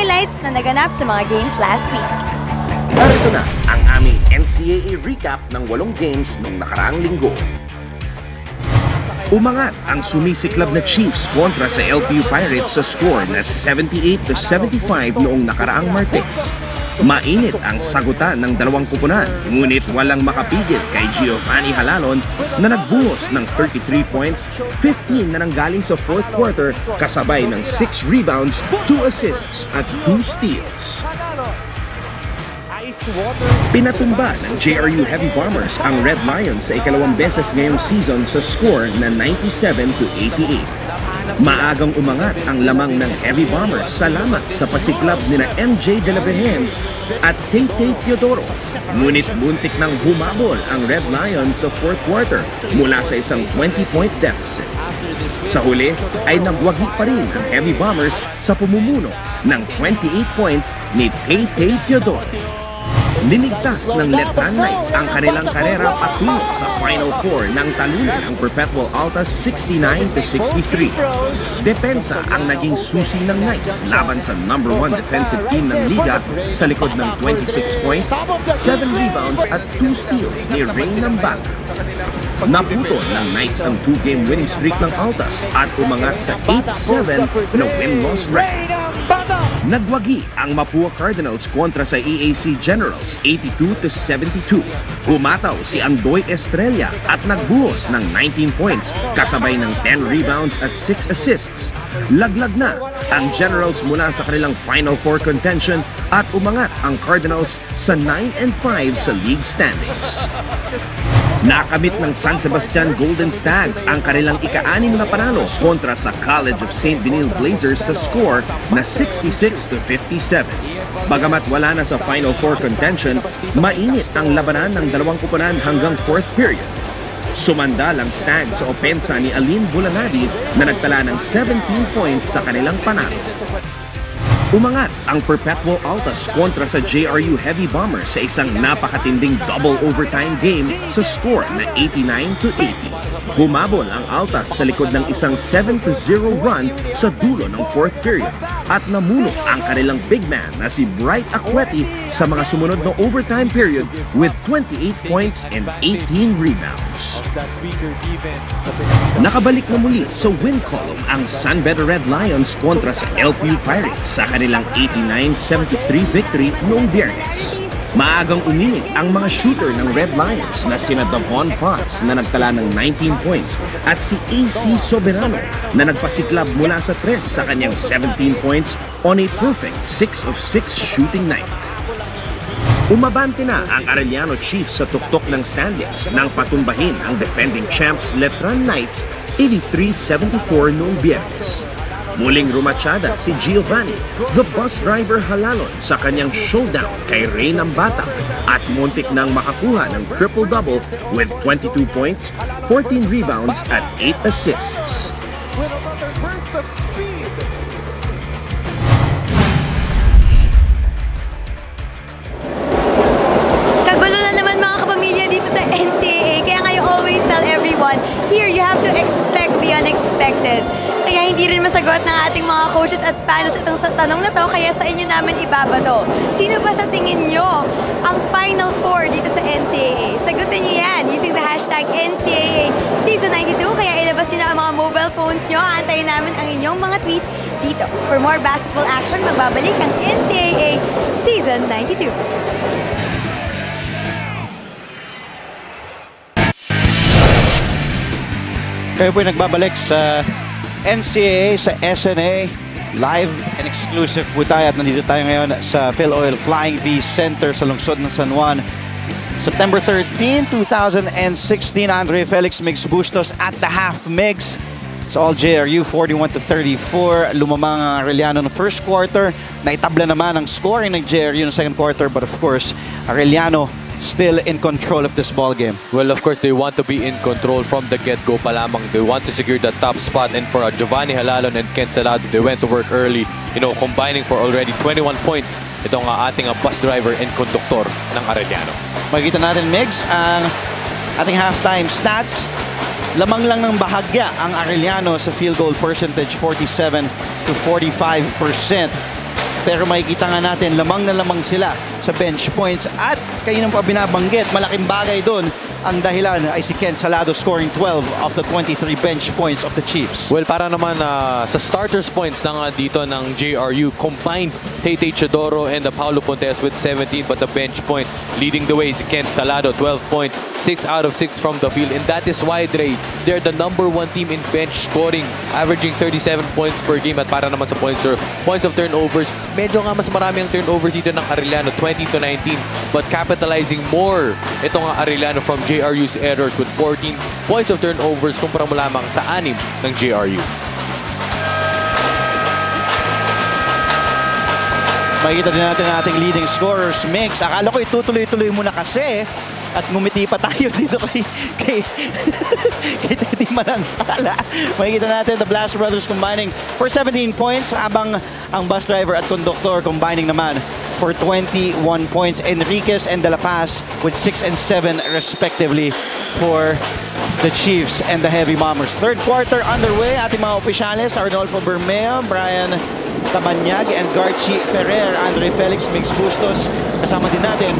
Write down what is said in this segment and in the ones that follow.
highlights na naganap sa mga games last week. Narito na ang aming NCAA recap ng 8 games noong nakaraang linggo. Umangat ang sumisiklab na Chiefs kontra sa LPU Pirates sa score na 78-75 noong nakaraang Martes. Mainit ang sagutan ng dalawang kupunan, ngunit walang makapigil kay Giovanni Halalon na nagbuhos ng 33 points, 15 na nanggaling sa fourth quarter kasabay ng 6 rebounds, 2 assists at 2 steals. Pinatumba ng JRU Heavy Bombers ang Red Lions sa ikalawang beses ngayong season sa score na 97-88. Maagang umangat ang lamang ng Heavy Bombers salamat sa pasiklab nina MJ de la Virgen at Tay Teodoro. Ngunit muntik nang humabol ang Red Lions sa fourth quarter mula sa isang 20-point deficit. Sa huli ay nagwagi pa rin ang Heavy Bombers sa pumumuno ng 28 points ni Tay Teodoro. Linigtas ng Letran Knights ang kanilang karera patungo sa Final Four nang talunan ang Perpetual Altas 69-63. Depensa ang naging susi ng Knights laban sa number 1 defensive team ng liga sa likod ng 26 points, 7 rebounds at 2 steals ni Rain Nambanga. Naputol ng Knights ang 2-game winning streak ng Altas at umangat sa 8-7 na win-loss record. Nagwagi ang Mapua Cardinals kontra sa EAC Generals 82-72. Humataw si Andoy Estrella at nagbuhos ng 19 points kasabay ng 10 rebounds at 6 assists. Laglag na ang Generals mula sa kanilang Final Four contention at umangat ang Cardinals sa 9-5 sa league standings. Nakamit ng San Sebastian Golden Stags ang kanilang ika-6 na panalo kontra sa College of St. Benil Blazers sa score na 66-57. Bagamat wala na sa Final Four contention, mainit ang labanan ng dalawang kupunan hanggang fourth period. Sumandal ang Stags sa opensa ni Aline Bulanadi na nagtala ng 17 points sa kanilang panalo. Umangat ang Perpetual Altas kontra sa JRU Heavy Bombers sa isang napakatinding double overtime game sa score na 89-80. Humabol ang Altas sa likod ng isang 7-0 run sa dulo ng fourth period at namuno ang kanilang big man na si Bright Aqueti sa mga sumunod na overtime period with 28 points and 18 rebounds. Nakabalik na muli sa win column ang San Beda Red Lions kontra sa LPU Pirates sa kanilang 89-73 victory noong Biyernes. Maagang uminit ang mga shooter ng Red Lions na sina Davon Potts na nagtala ng 19 points at si AC Soberano na nagpasiklab mula sa 3 sa kanyang 17 points on a perfect 6 of 6 shooting night. Umabante na ang Arellano Chiefs sa tuktok ng standings nang patumbahin ang defending champs Letran Knights 83-74 noong Biyernes. Muling rumatsyada si Giovanni, the bus driver Halalon sa kanyang showdown kay Ray Nambata at muntik nang makakuha ng triple-double with 22 points, 14 rebounds at 8 assists. With another burst of speed. Kagulo na naman mga kapamilya dito sa NCAA, kaya nga you always tell everyone, here you have to expect the unexpected. Kaya hindi rin masagot ng ating mga coaches at panos itong sa tanong na to, kaya sa inyo namin ibabato. Sino ba sa tingin nyo ang Final Four dito sa NCAA? Sagutin nyo yan using the hashtag NCAA Season 92, kaya ilabas nyo na ang mga mobile phones nyo. Aantayin namin ang inyong mga tweets dito. For more basketball action, magbabalik ang NCAA Season 92. Kayo po'y nagbabalik sa NCAA, sa SNA, live and exclusive po tayo at nandito tayo ngayon sa Phil Oil Flying V Center sa lungsod ng San Juan. September 13, 2016, Andre Felix Migs Bustos at the half Migs. It's all JRU, 41-34. Lumamang ang Arellano ng first quarter. Naitabla naman ang scoring ng JRU ng second quarter, but of course, Arellano still in control of this ball game. Well, of course, they want to be in control from the get-go pa lamang. They want to secure the top spot, and for Giovanni Halalon and Ken Salado, they went to work early, combining for already 21 points. Ito ang ating bus driver and conductor ng Arellano. Makikita natin, Migs, ang ating halftime stats. Lamang lang ng bahagya ang Arellano sa field goal percentage, 47-45%. Pero makikita nga natin, lamang na lamang sila sa bench points. At kayo nang pa binabanggit, malaking bagay doon. Ang dahilan ay si Ken Salado scoring 12 of the 23 bench points of the Chiefs. Well, para naman sa starters points ng dito ng JRU, combined Tate Chodoro and Paulo Pontes with 17, but the bench points leading the way si Ken Salado, 12 points, 6 out of 6 from the field, and that is why they're the #1 team in bench scoring, averaging 37 points per game. At para naman sa points of turnovers, medyo nga mas marami ang turnovers dito ng Arellano, 20-19, but capitalizing more itong Arellano from JRU's errors with 14 points of turnovers kumpara mo lamang sa 6 ng JRU. Makikita din natin ang ating leading scorers mix. Akala ko itutuloy-tuloy muna kasi at ngumiti pa tayo dito kay Teddy Manansala. Makikita natin the Blast Brothers combining for 17 points habang ang bus driver at conductor combining naman for 21 points. Enriquez and De La Paz with 6 and 7 respectively for the Chiefs and the Heavy Bombers. Third quarter underway. Ating mga opisyales, Arnolfo Bermeo, Brian Tabanyag, and Garchi Ferrer, Andre Felix, Mix Bustos. Kasama din natin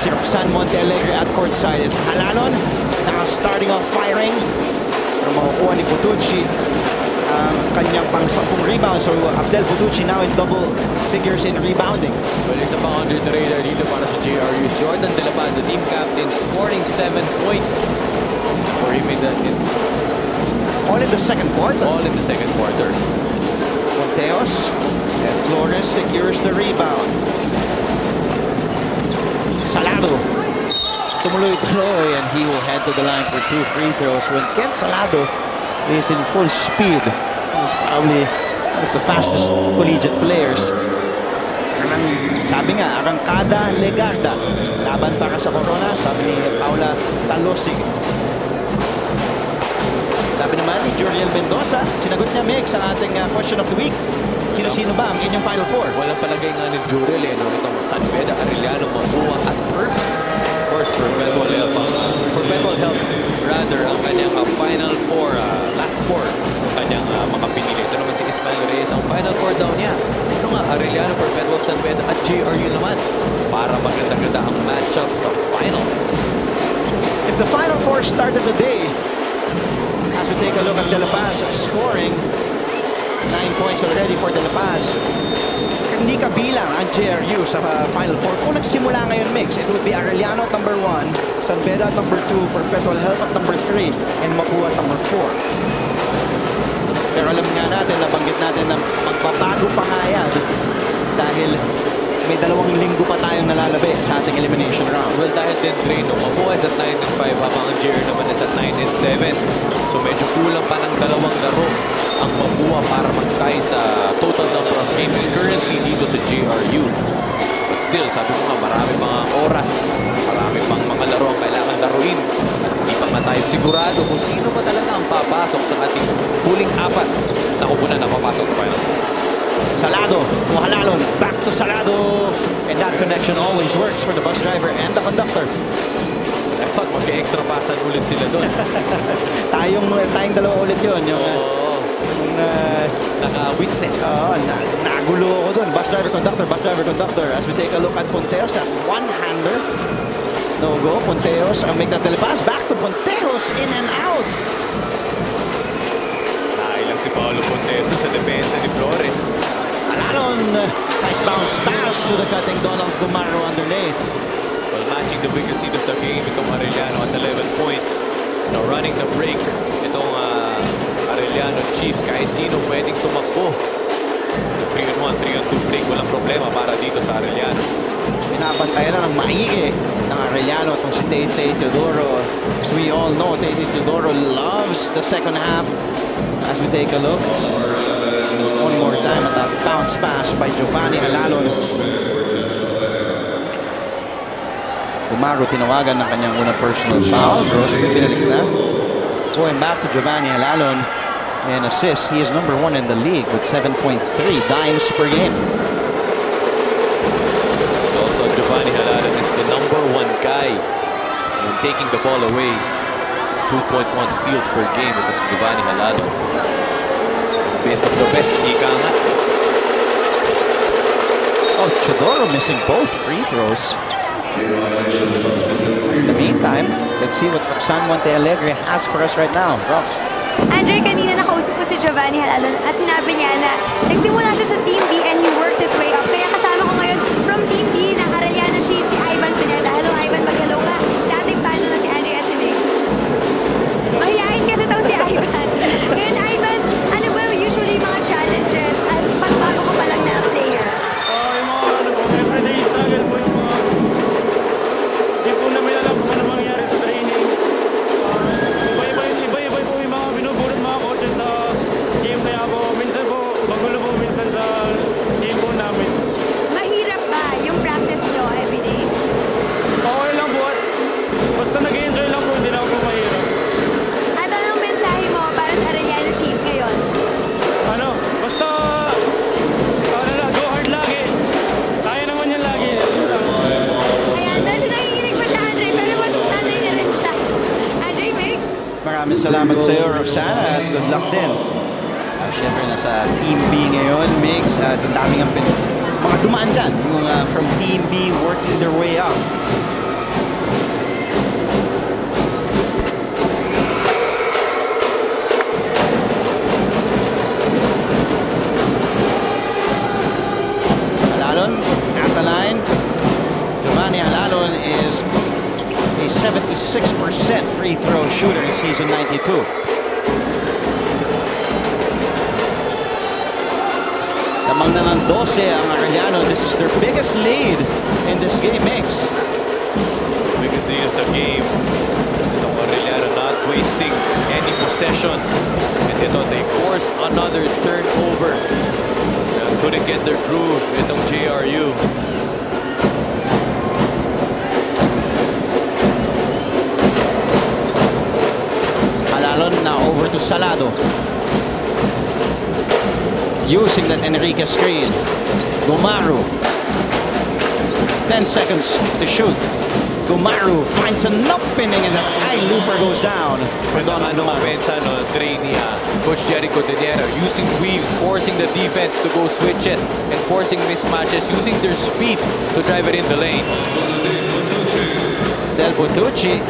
si Roxanne Montealegre at courtside. It's Halalon now starting off firing. Pero makukuha ni Putucci ang kanyang pang-10 rebound. So Abdel Putucci now in double figures in rebounding. Well, isa pang under the radar dito para sa JRU. Jordan De La Paz, the team captain, scoring 7 points for him in all in the second quarter. All in the second quarter. Monteos and Flores secures the rebound. Salado tumuloy-tuloy and he will head to the line for 2 free throws. When Ken Salado is in full speed, he's probably one of the fastest collegiate players. Sabi nga, Arrancada Legarda, laban para sa Corona, sabi ni Paula Talosig. Sabi naman ni Juriel Mendoza, sinagot niya Mix ang ating question of the week. Sino-sino ba ang inyong Final Four? Walang palagay nga ni Juriel itong San Beda, Arellano, Mabua at Perps. Of course, Perpetual Health rather ang kanyang Final Four, last four ang kanyang mga pinili. Ito naman si Ismael Reyes, ang Final Four daw niya. Ito nga, Arellano, Perpetual, San Beda at JRU naman para maganda-ganda ang matchup sa final. If the Final Four started today, as we take a look at De La Paz scoring 9 points already for De La Paz. Hindi kabilang ang JRU sa Final Four. Kung nagsimula ngayon Mix, it would be Arellano at number 1, San Beda at number 2, Perpetual Health at number 3, and Mapua at number 4. Pero alam nga natin, nabanggit natin na magbabago pa nga yan dahil may 2 linggo pa tayong nalalabi sa ating elimination round. Well, dahil din Dreno, Mapua is at 9-5 habang ang JRU naman is at 9-7. So medyo kulang pa ng 2 laro ang Mapua para mag-tie sa total number of games currently dito sa JRU. But still, sabi ko nga, marami mga oras, marami pang mga laro ang kailangan laruin. At hindi pa nga tayo sigurado kung sino ba talaga ang papasok sa ating huling 4 na kupunan na papasok sa Final Four. Salado, Halalon, back to Salado. And that connection always works for the bus driver and the conductor. I thought mag-extra passan ulit sila doon. tayong 2 ulit yun. Yung naka-witness. Nagulo ako doon. Bus driver, conductor. As we take a look at Ponteos, that one-hander. No go. Ponteos ang make that telepass. Back to Ponteos, in and out. Nailang si Paulo Ponteos sa depensa ni Flores. Halalon, nice bounce pass to the cutting Donald Gumaro underneath. Well, matching the biggest seed of the game, itong Arellano at 11 points. Now running the break, itong Arellano Chiefs, kahit sino pwedeng tumakbo. 3-on-1, 3-on-2 break, walang problema para dito sa Arellano. Pinapantayan na ng maigi ng Arellano itong si Tate Teodoro. As we all know, Tate Teodoro loves the second half. As we take a look, one more time at that bounce pass by Giovanni Halalon. Gumaro tinawagan ng kanyang unang personal foul. Grossman binalik na. Going back to Giovanni Halalon and assists. He is number 1 in the league with 7.3 dimes per game. Also, Giovanni Halalon is the number 1 guy in taking the ball away. 2.1 steals per game. Ito si Giovanni Halalon. Best of the best, ika nga. Oh, Chodoro missing both free throws. In the meantime, let's see what Roxanne Montealegre has for us right now. Rox. Andre, kanina nakausap ko si Giovanni Halalon at sinabi niya na nagsimula siya sa Team B and he worked his way up. Kaya kasama ko ngayon from Team B ng Arellano Chiefs si Ivan Pineda. Hello Ivan, mag-hello ka sa ating panel na si Andre at si Mix. Mahihain kasi daw si Ivan. Ngayon Ivan, ano ba usually mga challenges as pagbago ka pa lang na player? Yung mga everyday struggle po yung mga di po namin alam kung ano mangyayari sa training. Iba-iba po yung mga binuburot mga coaches sa game kaya po minsan po magulo po minsan sa game po namin. Mahirap ba yung practice nyo everyday? Okay lang po at basta nag-enjoy lang po, hindi lang po mahirap. At anong mensahe mo para sa Arellano Chiefs ngayon? Basta go hard lagi. Kaya naman yan lagi. Ayan, dahil nakikinig pa siya Andre, pero masusanay na rin siya. Andre, Mix? Maraming salamat sa iyo, Roxanne, at good luck din. Siyempre, nasa Team B ngayon, Mix, at ang daming mga dumaan dyan, yung from Team B working their way up. Halalon at the line. Giovanni Halalon is a 76% free throw shooter in season 92. Lamang na ng 12 ang Arellano. This is their biggest lead in this game, Mix. Biggest lead of the game. Itong Arellano not wasting any possessions. And ito, they forced another turnover. Couldn't get their groove itong JRU. Halalon now over to Salado. Using that Enrique screen. Gomaru. 10 seconds to shoot. Gomaru finds an opening and that high looper goes down. Trainee Coach Jerry Cordillera using weaves, forcing the defense to go switches and forcing mismatches, using their speed to drive it in the lane. Del Botucci.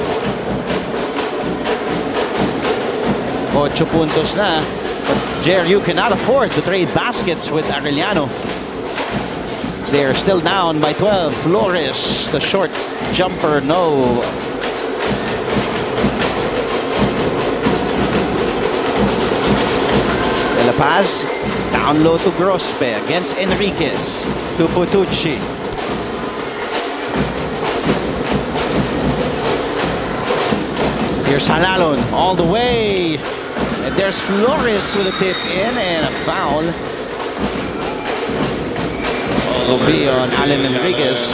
8 puntos na. But JRU cannot afford to trade baskets with Arellano. They're still down by 12. Flores, the short jumper, no. De La Paz, down low to Grospe against Enriquez. To Botucci. Here's Halalon all the way. And there's Flores with a tip in and a foul. Will be on Alan Enriquez.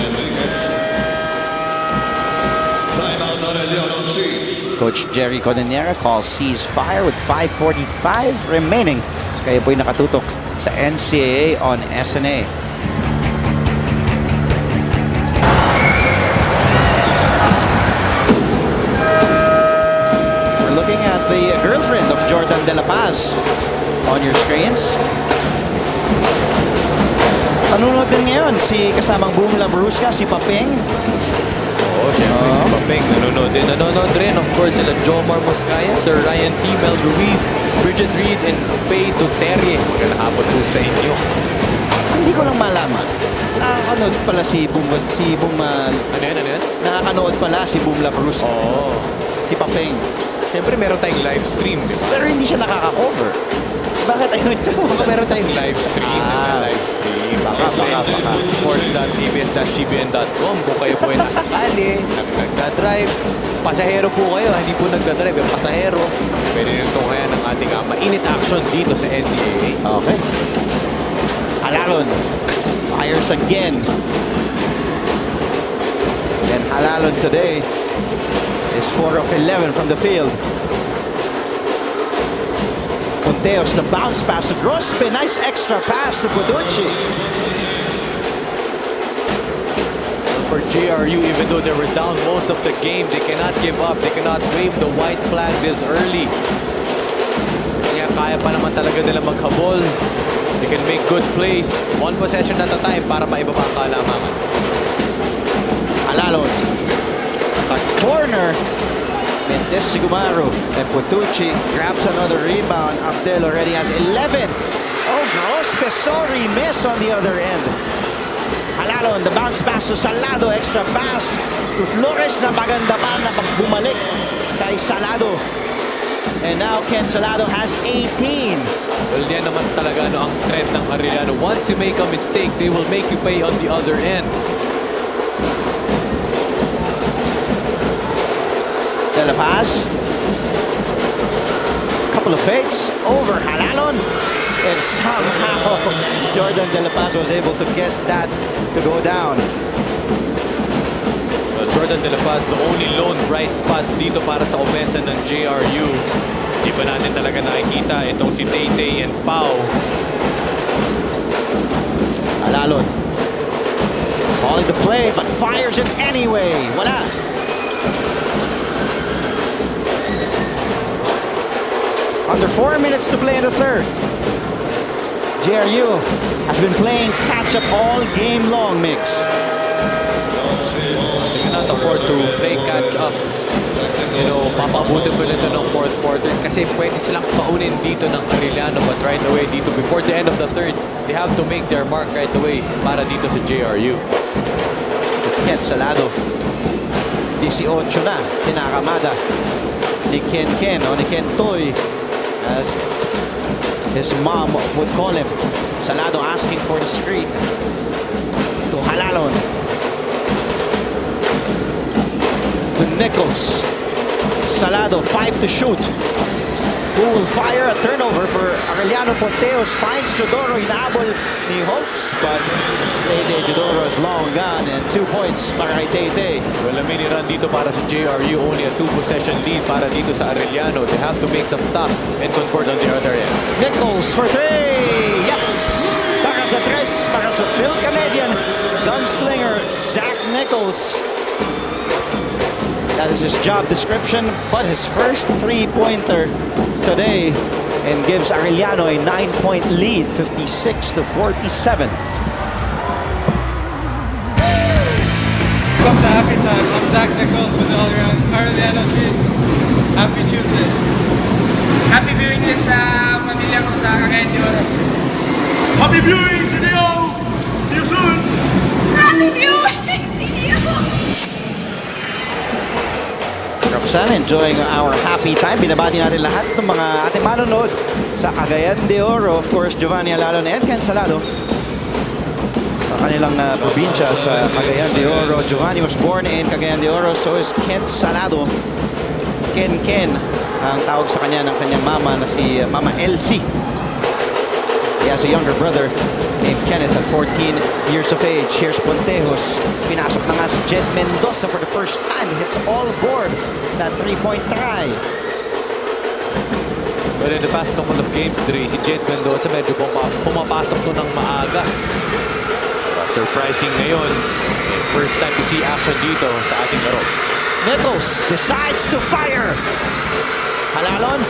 Coach Jerry Cordillera calls ceasefire with 5:45 remaining. Kayo po'y nakatutok sa NCAA on SNA. We're looking at the girlfriend of Jordan De La Paz on your screens. Nanonood din ngayon si kasamang Boom Labrusca, si Papeng. Oo, syempre si Papeng nanonood din. Nanonood rin, of course, sila Jomar Moscaya, Sir Ryan T. Mel Ruiz, Bridget Reed, and Faye Duterre. Magandang hapon po sa inyo. Hindi ko lang malaman. Nakakanood pala si Boom... Ano yan? Nakakanood pala si Boom Labrusca. Oo. Si Papeng. Syempre meron tayong live stream, di ba? Pero hindi siya nakaka-cover. Bakit ayun? Baka meron tayong live stream. Live stream. Baka. sports.abs-cbn.com kung kayo po ay nasa kali, nagdadrive. Pasahero po kayo, hindi po nagdadrive. Yung pasahero, pwede nyo kaya ng ating mainit action dito sa NCAA. Okay. Halalon fires again. And Halalon today is 4 of 11 from the field. Punteos, the bounce pass to Grospe. Nice extra pass to Botucci. For JRU, even though they were down most of the game, they cannot give up. They cannot wave the white flag this early. Kaya kaya pa naman talaga nila maghabol. They can make good plays. One possession at a time para maibaba ang kalamangan. Alalon. At corner. Mendes Sigumaro. And Putucci grabs another rebound. Abdel already has 11. Oh, gross Pesori miss on the other end. Alalon, the bounce pass to Salado. Extra pass to Flores na maganda pa na pagbumalik kay Salado. And now Ken Salado has 18. Well, yan naman talaga ang strength ng Arellano. Once you make a mistake, they will make you pay on the other end. De La Paz. Couple of fakes over Alalon. And somehow Jordan De La Paz was able to get that to go down. Well, Jordan De La Paz, the only lone bright spot dito para sa opensa ng JRU. Di ba natin talaga nakikita itong si Tay and Pau. Alalon calling the play but fires it anyway. Wala. Under 4 minutes to play in the third. JRU has been playing catch-up all game long, Mix. They cannot afford to play catch-up. You know, papabutin po nito ng fourth quarter kasi pwede silang paunin dito ng Arellano, but right away dito before the end of the third, they have to make their mark right away para dito sa JRU. Ken Salado. 18 na, kinakamada ni Ken o ni Ken Toy, as his mom would call him. Salado asking for the screen to Alalon. To Nichols. Salado, 5 to shoot. Who will fire a turnover for Arellano? Ponteos finds Jodoro. Inaabol ni Holtz, but Tay Jodoro is long gone, and 2 points para kay Tay. Well, a mini run dito para sa JRU, only a 2-possession lead para dito sa Arellano. They have to make some stops and convert on the other end. Nichols for 3. Yes! Para sa 3, para sa Phil Canadian gunslinger Zach Nichols. That is his job description, but his first 3-pointer today, and gives Arellano a 9-point lead, 56 to 47. Welcome to Happy Time. I'm Zach Nichols with the Arellano Chiefs. Happy Tuesday. Happy viewing din sa pamilya ko sa Arellano. Happy viewing, CDO! See you soon! Happy viewing! CDO! Kapsan, enjoying our happy time. Binabati natin lahat ng mga ating manonood sa Cagayan de Oro. Of course, Giovanni Alalon and Ken Salado. Sa kanilang probinsya sa Cagayan de Oro. Giovanni was born in Cagayan de Oro, so is Ken Salado. Ken ang tawag sa kanya ng kanyang mama na si Mama Elsie. He has a younger brother named Kenneth at 14 years of age. Here's Pontejos. Pinasok na nga si Jed Mendoza for the first time. Hits all board. That 3-point try. Well, in the past couple of games, si Jed Mendoza medyo pumapasok to ng maaga. Surprising ngayon. First time to see action dito sa ating laro. Nichols decides to fire. Alalon.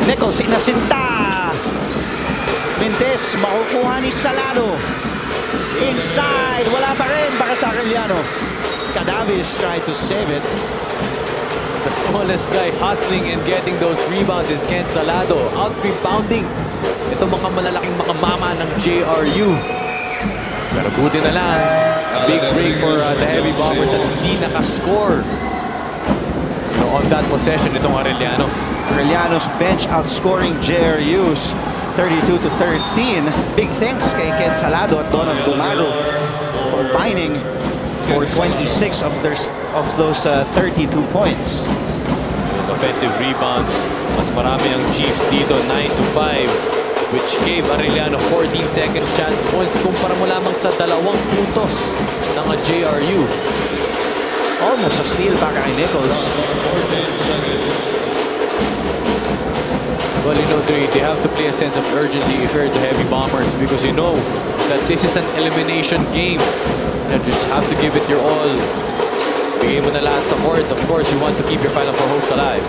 Nichols inasinta. Mendes makukuha ni Salado. Inside, wala pa rin para sa Arellano. Cadavis tried to save it. The smallest guy hustling and getting those rebounds is Ken Salado. Out-rebounding itong mga malalaking mga mama ng JRU. Pero buti na lang. Big break for the Heavy Bombers at hindi nakascore. On that possession, itong Arellano. Arellano's bench outscoring JRU's 32 to 13. Big thanks kay Ken Salado at Donald Gumaro, combining for 26 of those 32 points. Offensive rebounds, mas marami ang Chiefs dito, 9 to 5, which gave Arellano 14-second chance points kumpara mo lamang sa 2 puntos ng JRU. Almost a steal para kay Nichols. Well, you know, they have to play a sense of urgency if you're the Heavy Bombers, because you know that this is an elimination game. You just have to give it your all. Bigay mo na lahat sa court. Of course, you want to keep your Final Four hopes alive.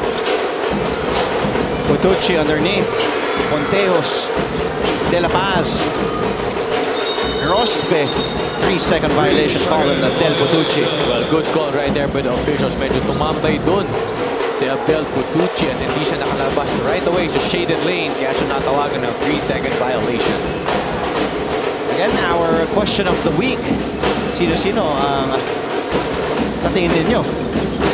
Putucci underneath. Ponteos. De La Paz. Rospe. 3-second violation call on Del Putucci. Well, good call right there by the officials. Medyo tumambay dun si Abel Putucci at hindi siya nakalabas right away sa shaded lane. Kaya siya natawagan ng 3-second violation. Again, our question of the week. Sino-sino ang sa tingin ninyo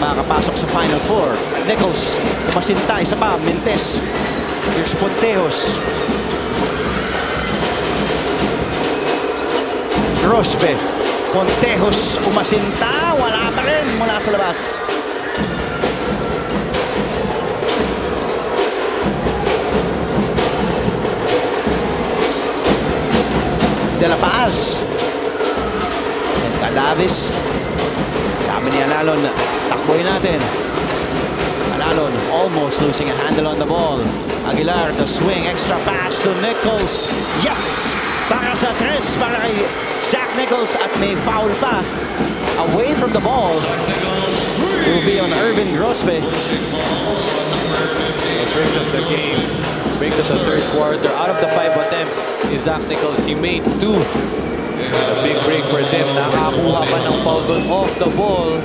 makakapasok sa Final Four? Nichols, Masinta, isa pa, Mentes. Here's Ponteos. Rospe. Ponteos, Umasinta. Wala pa rin mula sa labas. De La Paz. And Cadavis. Sabi ni Alalon, takboy natin. Alalon almost losing a handle on the ball. Aguilar, the swing, extra pass to Nichols. Yes! Para sa tres, para kay Zach Nichols at may foul pa. Away from the ball. It will be on Irvin Grospe. Breaks up the game. Breaks up the third quarter. Out of the 5 attempts, Zach Nichols, he made 2. A big break for them. Nakakuha pa ng foul doon off the ball.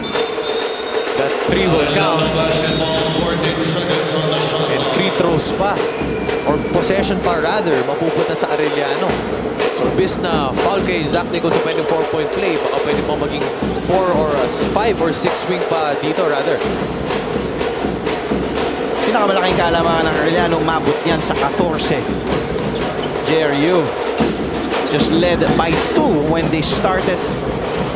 That 3 will count. And free throws pa. Or possession pa rather, mapupunta sa Arellano. So, bis na foul kay Zach Nichols sa pwede 4-point play, baka pwede pa maging 4 or 5 or 6 swing pa dito rather. Pinakamalaking kaalaman ng Arellano, umabot yan sa 14. JRU just led by 2 when they started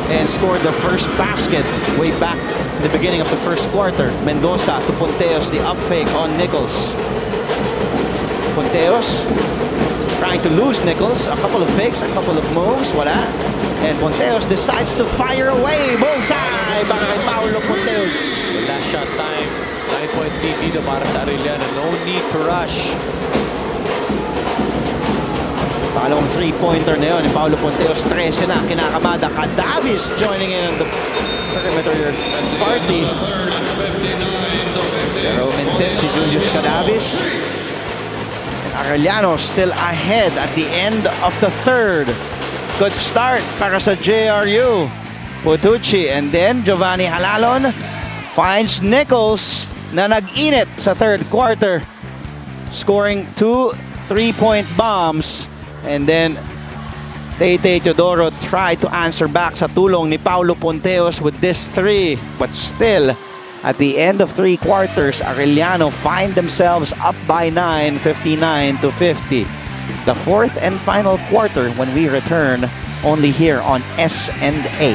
and scored the first basket way back in the beginning of the first quarter. Mendoza to Ponteos, the up fake on Nichols. Ponteos trying to lose Nichols. A couple of fakes, a couple of moves, wala. And Ponteos decides to fire away. Bullseye! Baka kay Paulo Ponteos. Last shot time. 9-point lead dito para sa Arellano. No need to rush. Pangalawang 3-pointer na yun ni Paulo Ponteos. 13 na. Kinakamada. Cadavis joining in on the perimeter party. Pero Mentes si Julius Cadavis. Arellano still ahead at the end of the third. Good start para sa JRU. Putucci and then Giovanni Halalon finds Nichols na nag-init sa third quarter. Scoring 2 3-point bombs. And then Tete Teodoro tried to answer back sa tulong ni Paulo Ponteos with this 3. But still, at the end of 3 quarters, Arellano find themselves up by 9, 59-50. The fourth and final quarter when we return only here on S&A.